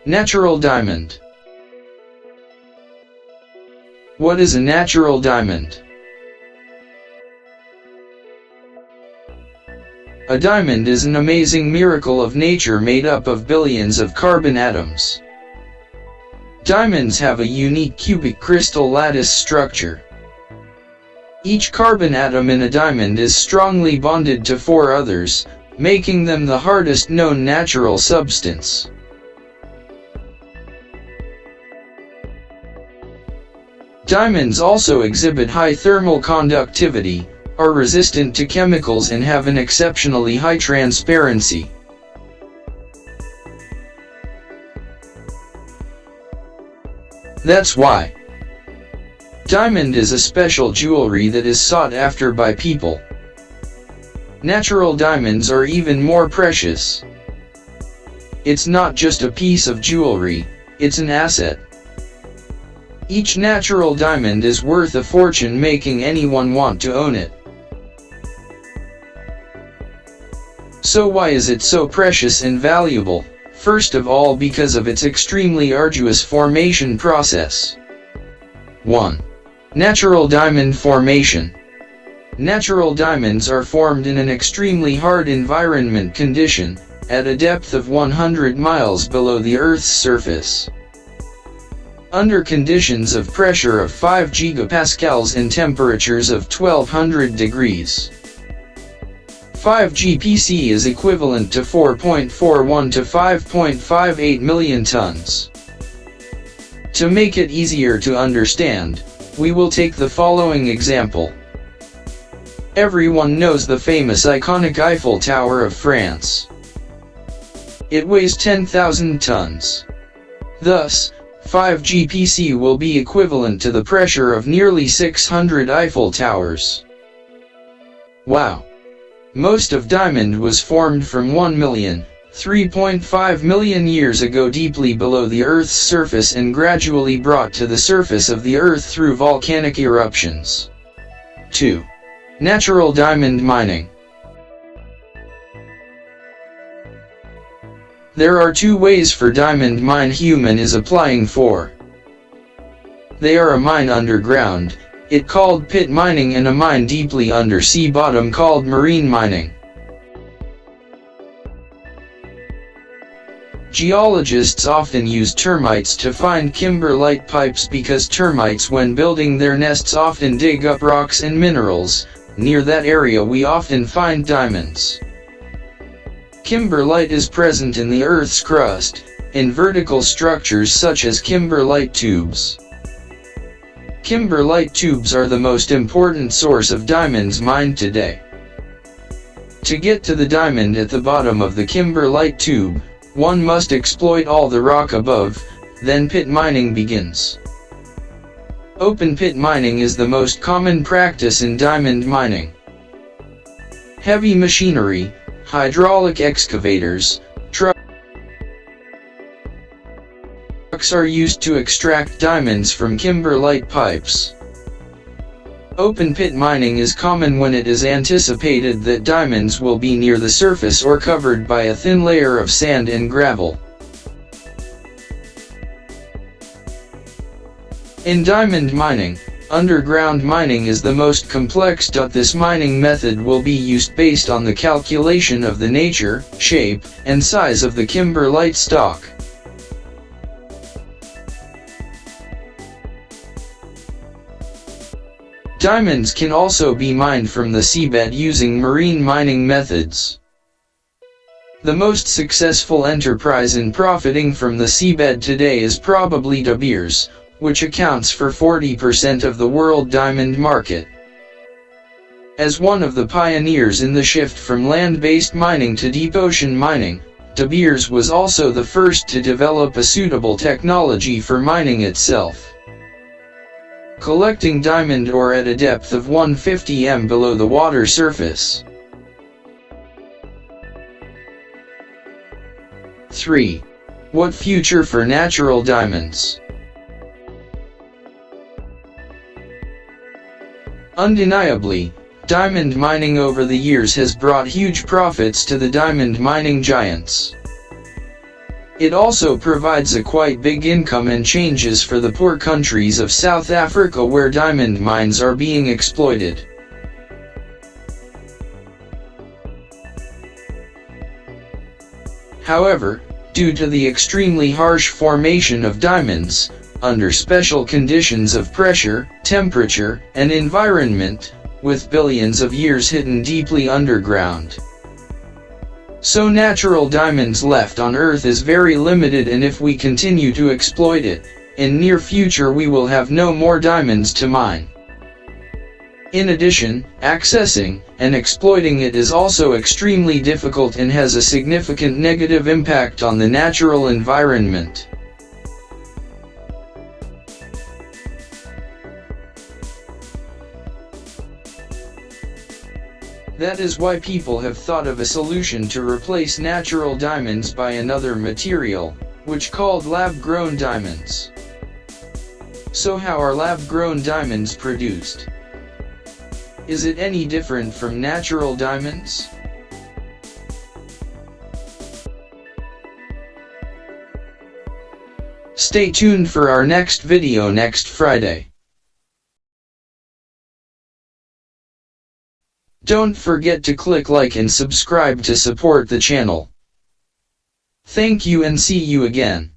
Natural diamond. What is a natural diamond? A diamond is an amazing miracle of nature made up of billions of carbon atoms. Diamonds have a unique cubic crystal lattice structure. Each carbon atom in a diamond is strongly bonded to 4 others, making them the hardest known natural substance. Diamonds also exhibit high thermal conductivity, are resistant to chemicals and have an exceptionally high transparency. That's why diamond is a special jewelry that is sought after by people. Natural diamonds are even more precious. It's not just a piece of jewelry, it's an asset. Each natural diamond is worth a fortune, making anyone want to own it. So why is it so precious and valuable? First of all, because of its extremely arduous formation process. 1. Natural diamond formation. Natural diamonds are formed in an extremely hard environment condition, at a depth of 100 miles below the Earth's surface. Under conditions of pressure of 5 gigapascals and temperatures of 1200 degrees. 5 GPC is equivalent to 4.41 to 5.58 million tons. To make it easier to understand, we will take the following example. Everyone knows the famous iconic Eiffel Tower of France. It weighs 10,000 tons. Thus, 5 GPC will be equivalent to the pressure of nearly 600 Eiffel Towers. Wow! Most of diamond was formed from 3.5 million years ago deeply below the Earth's surface and gradually brought to the surface of the Earth through volcanic eruptions. 2. Natural diamond mining. There are 2 ways for diamond mine human is applying for. They are a mine underground, it called pit mining, and a mine deeply under sea bottom called marine mining. Geologists often use termites to find kimberlite pipes because termites, when building their nests, often dig up rocks and minerals. Near that area we often find diamonds. Kimberlite is present in the Earth's crust, in vertical structures such as kimberlite tubes. Kimberlite tubes are the most important source of diamonds mined today. To get to the diamond at the bottom of the kimberlite tube, one must exploit all the rock above, then pit mining begins. Open pit mining is the most common practice in diamond mining. Heavy machinery, hydraulic excavators, trucks are used to extract diamonds from kimberlite pipes. Open pit mining is common when it is anticipated that diamonds will be near the surface or covered by a thin layer of sand and gravel. In diamond mining, underground mining is the most complex. This mining method will be used based on the calculation of the nature, shape, and size of the kimberlite stock. Diamonds can also be mined from the seabed using marine mining methods. The most successful enterprise in profiting from the seabed today is probably De Beers, which accounts for 40% of the world diamond market. As one of the pioneers in the shift from land-based mining to deep ocean mining, De Beers was also the first to develop a suitable technology for mining itself. Collecting diamond ore at a depth of 150 m below the water surface. 3. What future for natural diamonds? Undeniably, diamond mining over the years has brought huge profits to the diamond mining giants. It also provides a quite big income and changes for the poor countries of South Africa where diamond mines are being exploited. However, due to the extremely harsh formation of diamonds, under special conditions of pressure, temperature, and environment, with billions of years hidden deeply underground, so natural diamonds left on Earth is very limited, and if we continue to exploit it, in near future we will have no more diamonds to mine. In addition, accessing and exploiting it is also extremely difficult and has a significant negative impact on the natural environment. That is why people have thought of a solution to replace natural diamonds by another material, which called lab-grown diamonds. So how are lab-grown diamonds produced? Is it any different from natural diamonds? Stay tuned for our next video next Friday. Don't forget to click like and subscribe to support the channel. Thank you and see you again.